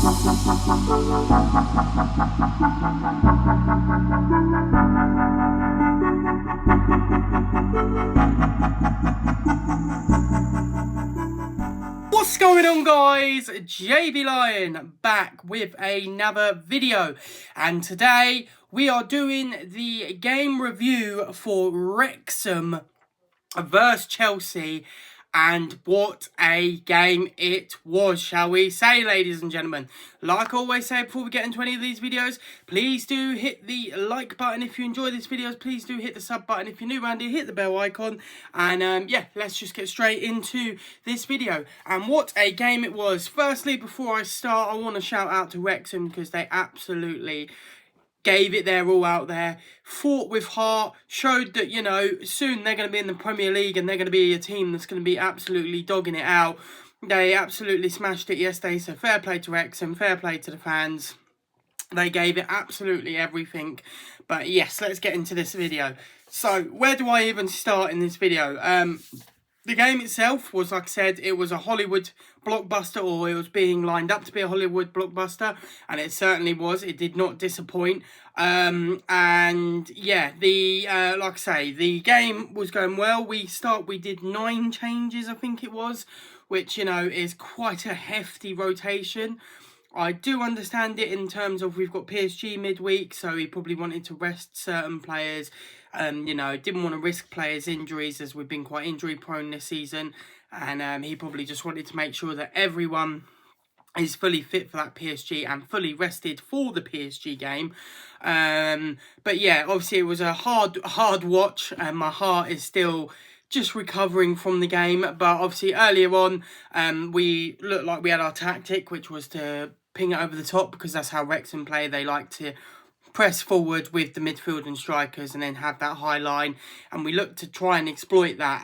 What's going on, guys? JB Lion back with another video, and today we are doing the game review for Wrexham versus Chelsea, and what a game it was, shall we say, ladies and gentlemen. Like I always say before we get into any of these videos, please do hit the like button if you enjoy these videos. Please do hit the sub button if you're new around here. Hit the bell icon, and yeah, let's just get straight into this video. And what a game it was. Firstly, before I start, I want to shout out to Wrexham because they absolutely gave it their all out there, fought with heart, showed that, you know, soon they're going to be in the Premier League and they're going to be a team that's going to be absolutely dogging it out. They absolutely smashed it yesterday, so fair play to Wrexham, fair play to the fans. They gave it absolutely everything. But yes, let's get into this video. So, where do I even start in this video? The game itself was, like I said, it was a Hollywood blockbuster, or it was being lined up to be a Hollywood blockbuster, and it certainly was. It did not disappoint. And yeah, like I say, the game was going well. We did 9 changes, I think it was, which, you know, is quite a hefty rotation. I do understand it in terms of we've got PSG midweek, so he probably wanted to rest certain players. You know, didn't want to risk players' injuries, as we've been quite injury prone this season, and he probably just wanted to make sure that everyone is fully fit for that PSG and fully rested for the PSG game. But yeah, obviously it was a hard watch, and my heart is still just recovering from the game. But obviously earlier on, we looked like we had our tactic, which was to ping it over the top, because that's how Wrexham play. They like to press forward with the midfield and strikers and then have that high line, and we looked to try and exploit that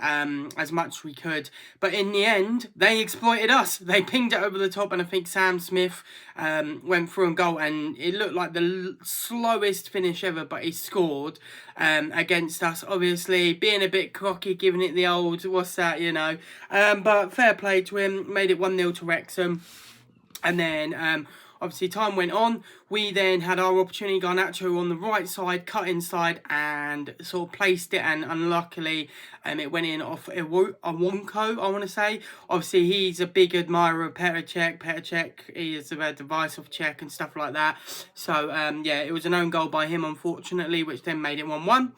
as much as we could. But in the end, they exploited us. They pinged it over the top, and I think Sam Smith went through and goal, and it looked like the slowest finish ever, but he scored against us. Obviously being a bit cocky, giving it the old what's that, you know, but fair play to him. Made it 1-0 to Wrexham. And then obviously time went on. We then had our opportunity. Garnacho on the right side, cut inside and sort of placed it, and unluckily it went in off Awonko, I want to say. Obviously he's a big admirer of Petr Cech. He is a device of Cech and stuff like that. So yeah, it was an own goal by him, unfortunately, which then made it 1-1.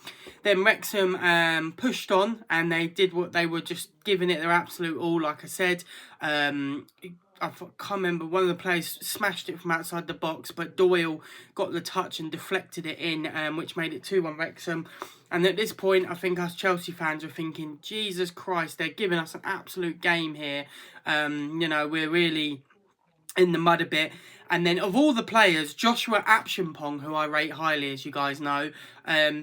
Then Wrexham pushed on, and they did what they were just giving it their absolute all, like I said. I can't remember, one of the players smashed it from outside the box, but Doyle got the touch and deflected it in, which made it 2-1 Wrexham. And at this point, I think us Chelsea fans were thinking, Jesus Christ, they're giving us an absolute game here. You know, we're really in the mud a bit. And then of all the players, Joshua Apchimpong, who I rate highly, as you guys know,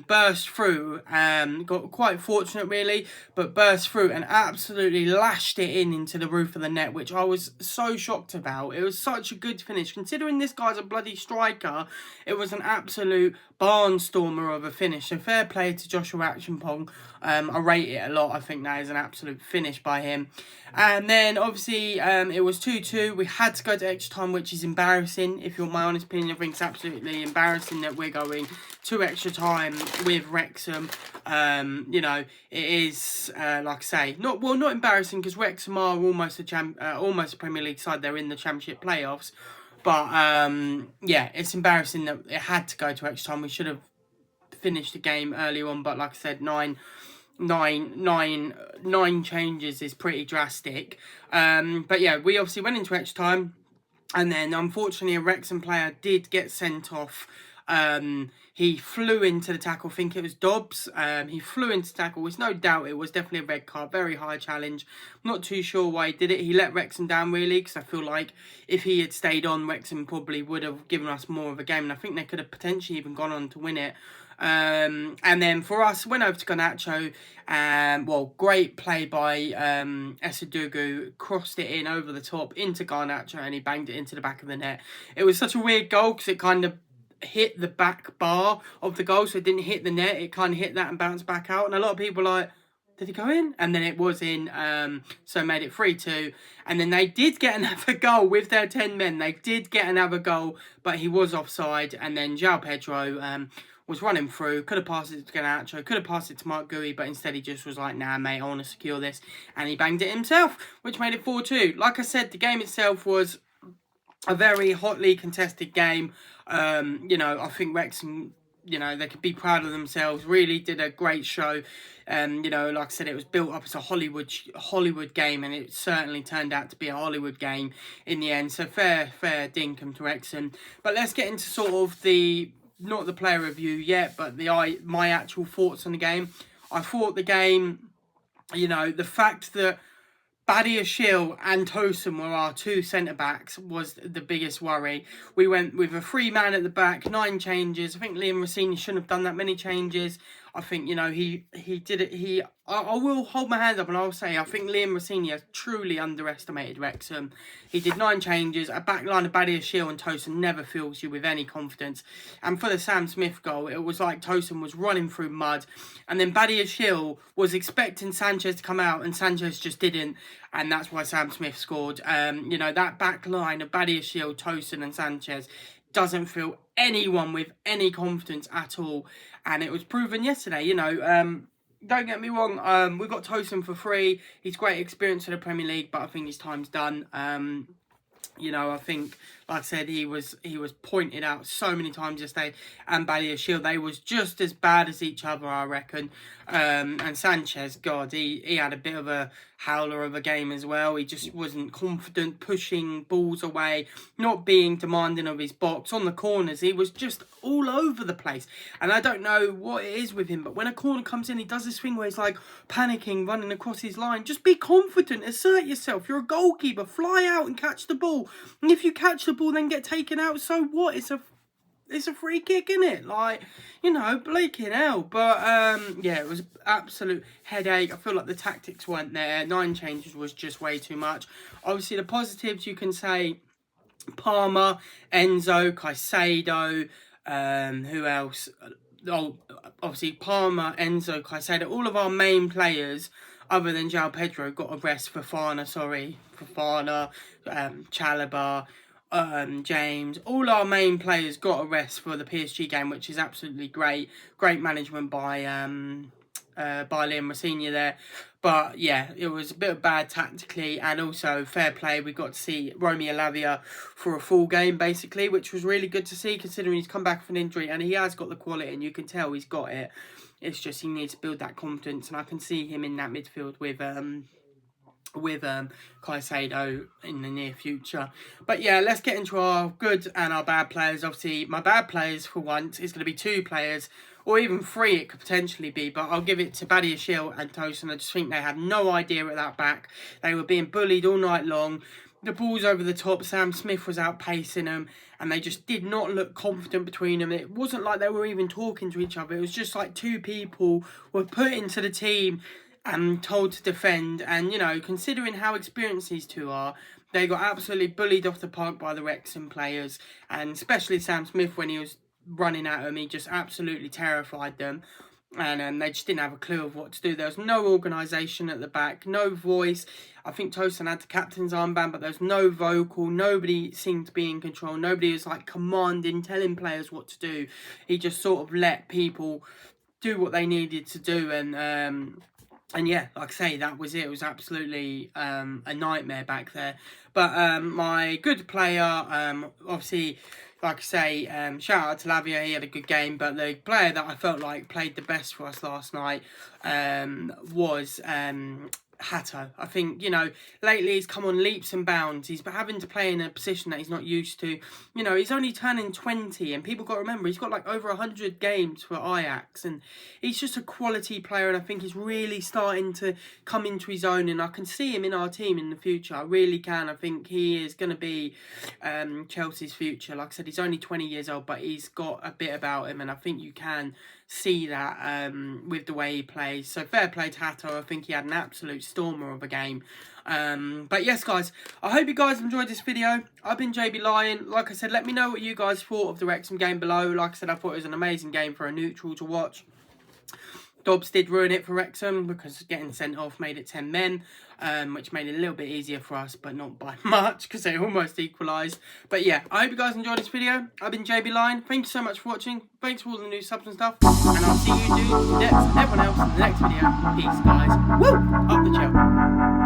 burst through, got quite fortunate really, but burst through and absolutely lashed it into the roof of the net, which I was so shocked about. It was such a good finish. Considering this guy's a bloody striker, it was an absolute barnstormer of a finish. So fair play to Joshua Apchimpong. I rate it a lot. I think that is an absolute finish by him. And then obviously it was 2-2. We had to go to extra time, which is embarrassing. If you want my honest opinion, I think it's absolutely embarrassing that we're going to extra time with Wrexham. You know, it is like I say, not embarrassing, because Wrexham are almost a Premier League side. They're in the Championship playoffs, but yeah, it's embarrassing that it had to go to extra time. We should have finished the game earlier on, but like I said, nine changes is pretty drastic. But yeah, we obviously went into extra time. And then, unfortunately, a Wrexham player did get sent off. He flew into the tackle. I think it was Dobbs. He flew into tackle. There's no doubt it was definitely a red card. Very high challenge. Not too sure why he did it. He let Wrexham down, really, because I feel like if he had stayed on, Wrexham probably would have given us more of a game. And I think they could have potentially even gone on to win it. And then for us, went over to Garnacho. Well, great play by Esadugu, crossed it in over the top into Garnacho, and he banged it into the back of the net. It was such a weird goal because it kind of hit the back bar of the goal, so it didn't hit the net. It kind of hit that and bounced back out. And a lot of people were like, Did he go in? And then it was in, so made it 3-2. And then they did get another goal with their 10 men. They did get another goal, but he was offside. And then João Pedro was running through, could have passed it to Garnacho, could have passed it to Mark Gui, but instead he just was like, nah, mate, I want to secure this. And he banged it himself, which made it 4-2. Like I said, the game itself was a very hotly contested game. You know, I think Wrexham, you know, they could be proud of themselves. Really did a great show. You know, like I said, it was built up as a Hollywood game, and it certainly turned out to be a Hollywood game in the end. So fair dinkum to Wrexham. But let's get into sort of not the player review yet, but my actual thoughts on the game. I thought the game, you know, the fact that Badiashile and Tosun were our two centre-backs was the biggest worry. We went with a 3-man at the back, 9 changes. I think Liam Rossini shouldn't have done that many changes. I think, you know, he did it. I will hold my hand up and I'll say I think Liam Rossini has truly underestimated Wrexham. He did 9 changes. A back line of Badiashile and Tosun never fills you with any confidence. And for the Sam Smith goal, it was like Tosun was running through mud. And then Badiashile was expecting Sanchez to come out and Sanchez just didn't. And that's why Sam Smith scored. You know, that back line of Badiashile, Tosun and Sanchez doesn't fill anyone with any confidence at all. And it was proven yesterday, you know. Don't get me wrong, we got Tosun for free. He's great experience in the Premier League, but I think his time's done. You know, I think, like I said, he was pointed out so many times yesterday, and Badiashile, they was just as bad as each other, I reckon. And Sanchez, God, he had a bit of a howler of a game as well. He just wasn't confident, pushing balls away, not being demanding of his box. On the corners, he was just all over the place. And I don't know what it is with him, but when a corner comes in, he does this thing where he's like panicking, running across his line. Just be confident, assert yourself. You're a goalkeeper, fly out and catch the ball. And if you catch the ball, then get taken out. So what? It's a free kick, innit? Like, you know, blinking hell. But, yeah, it was absolute headache. I feel like the tactics weren't there. 9 changes was just way too much. Obviously, the positives, you can say Palmer, Enzo, Caicedo, who else? Oh, obviously, Palmer, Enzo, Caicedo, all of our main players, other than João Pedro, got a rest. Fofana, Chalobah, James, all our main players got a rest for the PSG game, which is absolutely great. Great management by Liam Rossini there. But yeah, it was a bit bad tactically, and also fair play. We got to see Romeo Lavia for a full game basically, which was really good to see considering he's come back from an injury and he has got the quality, and you can tell he's got it. It's just he needs to build that confidence, and I can see him in that midfield with Caicedo in the near future. But yeah, let's get into our good and our bad players. Obviously, my bad players for once is going to be 2 players, or even 3 it could potentially be, but I'll give it to Badiashile and Tosun. I just think they had no idea at that back. They were being bullied all night long. The ball's over the top. Sam Smith was outpacing them, and they just did not look confident between them. It wasn't like they were even talking to each other. It was just like 2 people were put into the team and told to defend. And, you know, considering how experienced these 2 are, they got absolutely bullied off the park by the Wrexham players, and especially Sam Smith when he was running at them. He just absolutely terrified them. And they just didn't have a clue of what to do. There was no organisation at the back, no voice. I think Tosun had the captain's armband, but there was no vocal. Nobody seemed to be in control. Nobody was like commanding, telling players what to do. He just sort of let people do what they needed to do. And yeah, like I say, that was it. It was absolutely a nightmare back there. But my good player, obviously, like I say, shout out to Lavia. He had a good game. But the player that I felt like played the best for us last night was Hato. I think, you know, lately he's come on leaps and bounds. He's been having to play in a position that he's not used to. You know, he's only turning 20, and people got to remember he's got like over 100 games for Ajax, and he's just a quality player, and I think he's really starting to come into his own, and I can see him in our team in the future. I really can. I think he is going to be Chelsea's future. Like I said, he's only 20 years old, but he's got a bit about him, and I think you can see that with the way he plays. So fair play to Hato. I think he had an absolute stormer of a game. But yes, guys, I hope you guys enjoyed this video. I've been JB Lion. Like I said, let me know what you guys thought of the Wrexham game below. Like I said, I thought it was an amazing game for a neutral to watch. Dobbs did ruin it for Wrexham because getting sent off made it 10 men, which made it a little bit easier for us, but not by much because they almost equalised. But yeah, I hope you guys enjoyed this video. I've been JB Line. Thank you so much for watching. Thanks for all the new subs and stuff. And I'll see you dudes, Debs, and everyone else in the next video. Peace, guys. Woo! Up the channel.